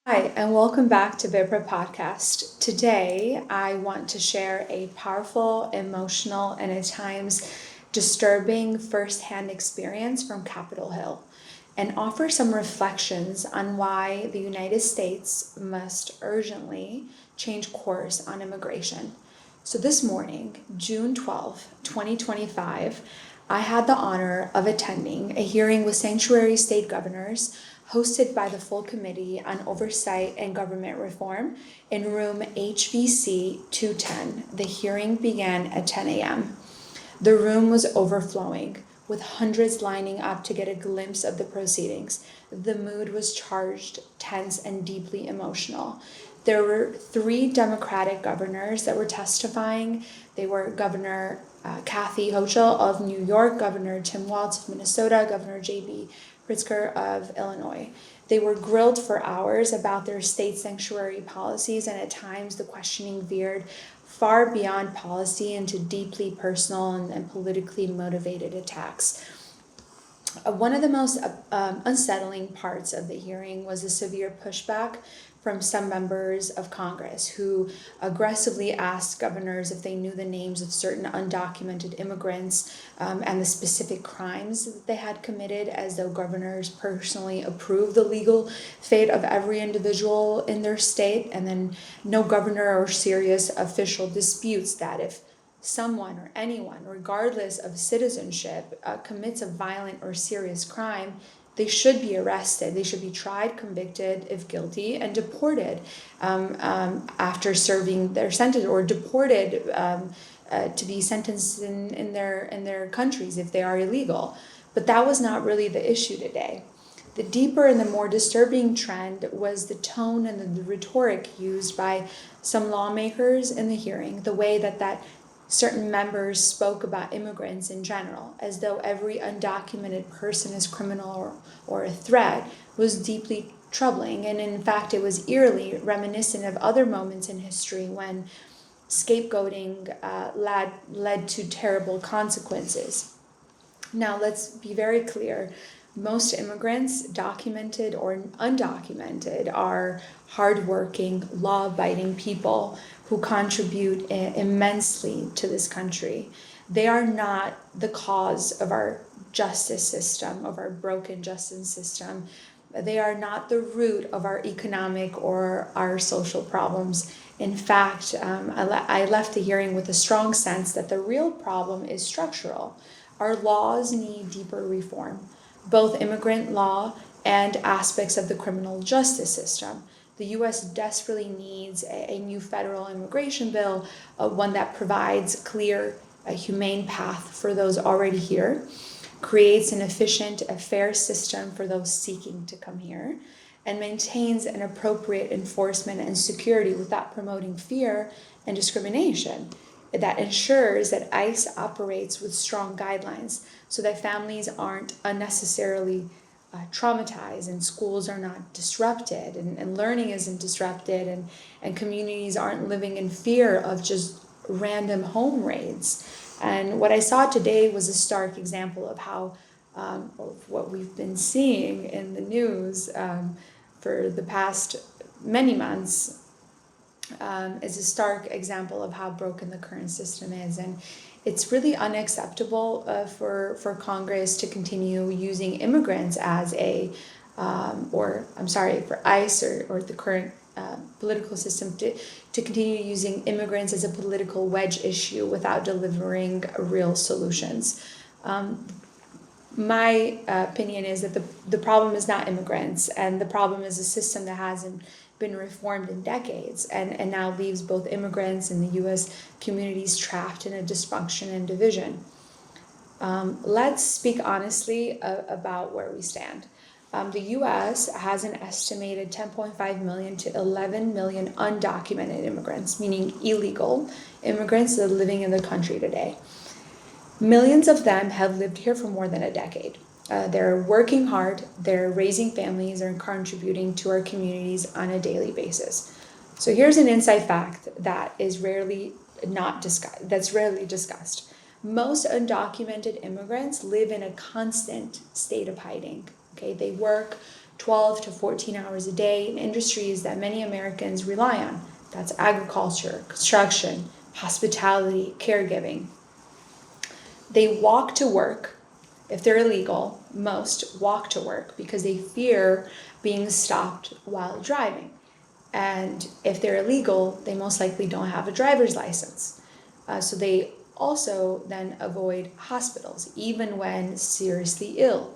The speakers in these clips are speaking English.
Hi, and welcome back to Vepra Podcast. Today, I want to share a powerful, emotional, and at times disturbing firsthand experience from Capitol Hill and offer some reflections on why the United States must urgently change course on immigration. So, this morning, June 12th, 2025, I had the honor of attending a hearing with sanctuary state governors hosted by the full Committee on Oversight and Government Reform in room HVC 210. The hearing began at 10 a.m. The room was overflowing, with hundreds lining up to get a glimpse of the proceedings. The mood was charged, tense, and deeply emotional. There were three Democratic governors that were testifying. They were Governor Kathy Hochul of New York, Governor Tim Walz of Minnesota, Governor J.B. Pritzker of Illinois. They were grilled for hours about their state sanctuary policies, and at times the questioning veered far beyond policy into deeply personal and politically motivated attacks. One of the most unsettling parts of the hearing was the severe pushback from some members of Congress who aggressively asked governors if they knew the names of certain undocumented immigrants and the specific crimes that they had committed, as though governors personally approved the legal fate of every individual in their state. And then no governor or serious official disputes that if someone or anyone, regardless of citizenship, commits a violent or serious crime, they should be arrested. They should be tried, convicted, if guilty, and deported after serving their sentence, or deported to be sentenced in their countries if they are illegal. But that was not really the issue today. The deeper and the more disturbing trend was the tone and the rhetoric used by some lawmakers in the hearing, the way that certain members spoke about immigrants in general, as though every undocumented person is criminal or a threat, was deeply troubling. And in fact, it was eerily reminiscent of other moments in history when scapegoating led to terrible consequences. Now, let's be very clear. Most immigrants, documented or undocumented, are hardworking, law-abiding people who contribute immensely to this country. They are not the cause of our justice system, of our broken justice system. They are not the root of our economic or our social problems. In fact, I left the hearing with a strong sense that the real problem is structural. Our laws need deeper reform, both immigrant law and aspects of the criminal justice system. The U.S. desperately needs a new federal immigration bill, one that provides clear, humane path for those already here, creates an efficient, fair system for those seeking to come here, and maintains an appropriate enforcement and security without promoting fear and discrimination. That ensures that ICE operates with strong guidelines so that families aren't unnecessarily traumatized, and schools are not disrupted, and learning isn't disrupted, and communities aren't living in fear of just random home raids. And what I saw today was a stark example of how of what we've been seeing in the news for the past many months. Is a stark example of how broken the current system is. And it's really unacceptable for Congress to continue using immigrants as for ICE or the current political system to continue using immigrants as a political wedge issue without delivering real solutions. My opinion is that the problem is not immigrants, and the problem is a system that hasn't been reformed in decades and now leaves both immigrants and the U.S. communities trapped in a dysfunction and division. Let's speak honestly about where we stand. The U.S. has an estimated 10.5 million to 11 million undocumented immigrants, meaning illegal immigrants that are living in the country today. Millions of them have lived here for more than a decade. They're working hard, they're raising families, and contributing to our communities on a daily basis. So here's an inside fact that is rarely discussed. Most undocumented immigrants live in a constant state of hiding. Okay, they work 12 to 14 hours a day in industries that many Americans rely on. That's agriculture, construction, hospitality, caregiving. They walk to work. If they're illegal, most walk to work because they fear being stopped while driving. And if they're illegal, they most likely don't have a driver's license. So they also then avoid hospitals, even when seriously ill,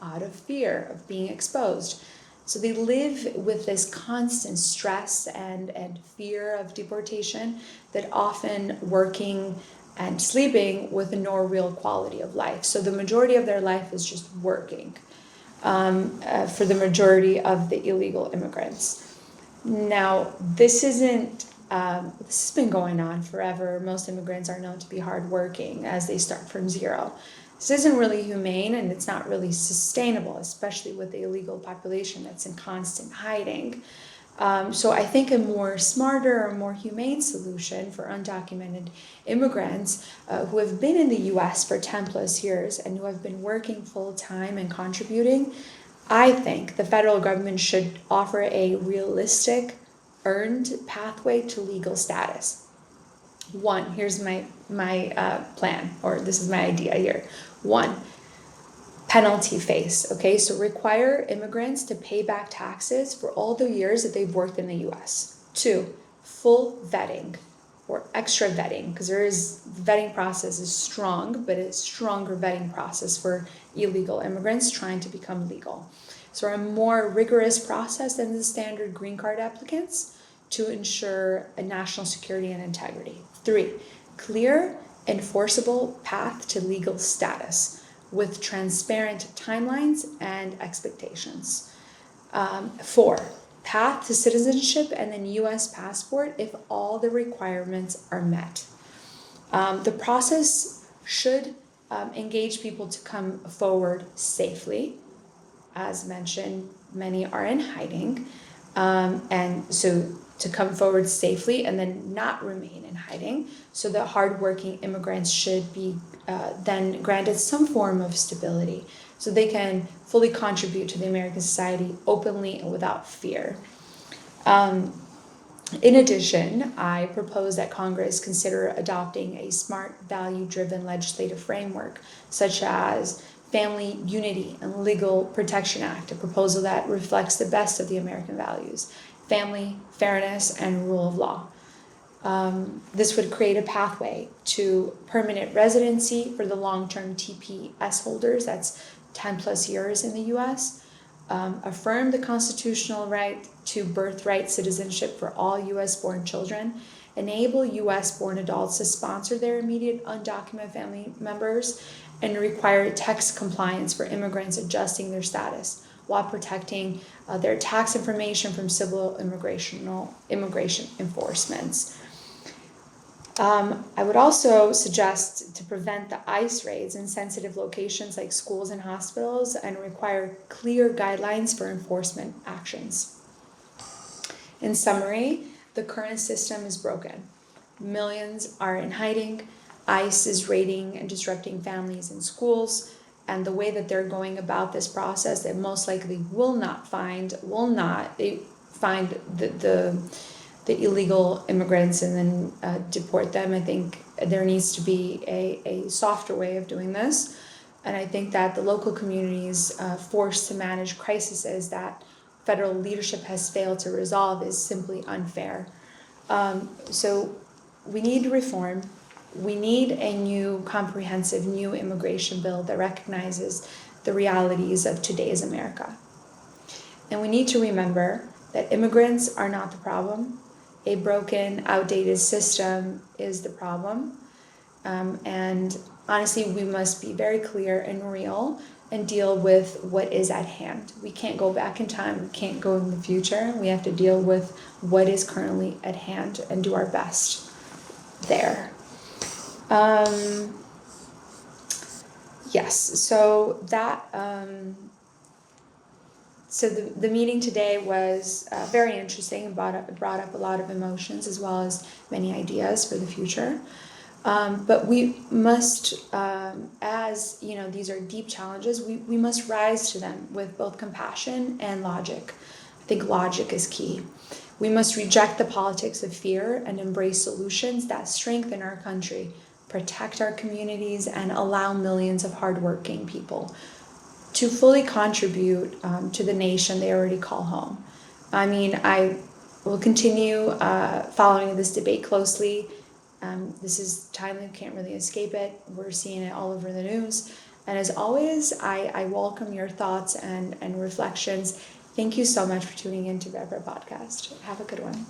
out of fear of being exposed. So they live with this constant stress and fear of deportation that often working and sleeping with no real quality of life. So the majority of their life is just working for the majority of the illegal immigrants. Now, this has been going on forever. Most immigrants are known to be hardworking as they start from zero. This isn't really humane and it's not really sustainable, especially with the illegal population that's in constant hiding. So I think a more smarter or more humane solution for undocumented immigrants who have been in the US for 10 plus years and who have been working full time and contributing, I think the federal government should offer a realistic, earned pathway to legal status. One, here's my plan, or this is my idea here. One, penalty phase, okay? So require immigrants to pay back taxes for all the years that they've worked in the US. Two, full vetting or extra vetting, because vetting process is strong, but it's stronger vetting process for illegal immigrants trying to become legal. So a more rigorous process than the standard green card applicants to ensure a national security and integrity. Three, clear, enforceable path to legal status with transparent timelines and expectations. Four, path to citizenship and then U.S. passport if all the requirements are met. The process should engage people to come forward safely. As mentioned, many are in hiding, and so to come forward safely and then not remain in hiding. So the hardworking immigrants should be then granted some form of stability so they can fully contribute to the American society openly and without fear. In addition, I propose that Congress consider adopting a smart, value-driven legislative framework, such as Family Unity and Legal Protection Act, a proposal that reflects the best of the American values, family, fairness, and rule of law. This would create a pathway to permanent residency for the long-term TPS holders, that's 10 plus years in the US, affirm the constitutional right to birthright citizenship for all US-born children, enable US-born adults to sponsor their immediate undocumented family members, and require tax compliance for immigrants adjusting their status while protecting their tax information from civil immigration enforcements. I would also suggest to prevent the ICE raids in sensitive locations like schools and hospitals and require clear guidelines for enforcement actions. In summary, the current system is broken. Millions are in hiding. ICE is raiding and disrupting families and schools, and the way that they're going about this process, they most likely will find the illegal immigrants and then deport them. I think there needs to be a softer way of doing this, and I think that the local communities forced to manage crises that federal leadership has failed to resolve is simply unfair. So we need reform. We need a new comprehensive new immigration bill that recognizes the realities of today's America. And we need to remember that immigrants are not the problem. A broken, outdated system is the problem. And honestly, we must be very clear and real and deal with what is at hand. We can't go back in time. We can't go in the future. We have to deal with what is currently at hand and do our best there. Yes, so that so the meeting today was very interesting and brought up a lot of emotions as well as many ideas for the future. But we must, as you know, these are deep challenges, we must rise to them with both compassion and logic. I think logic is key. We must reject the politics of fear and embrace solutions that strengthen our country, protect our communities, and allow millions of hardworking people to fully contribute to the nation they already call home. I mean, I will continue following this debate closely. This is timely, can't really escape it. We're seeing it all over the news. And as always, I welcome your thoughts and reflections. Thank you so much for tuning in to Vepra Podcast. Have a good one.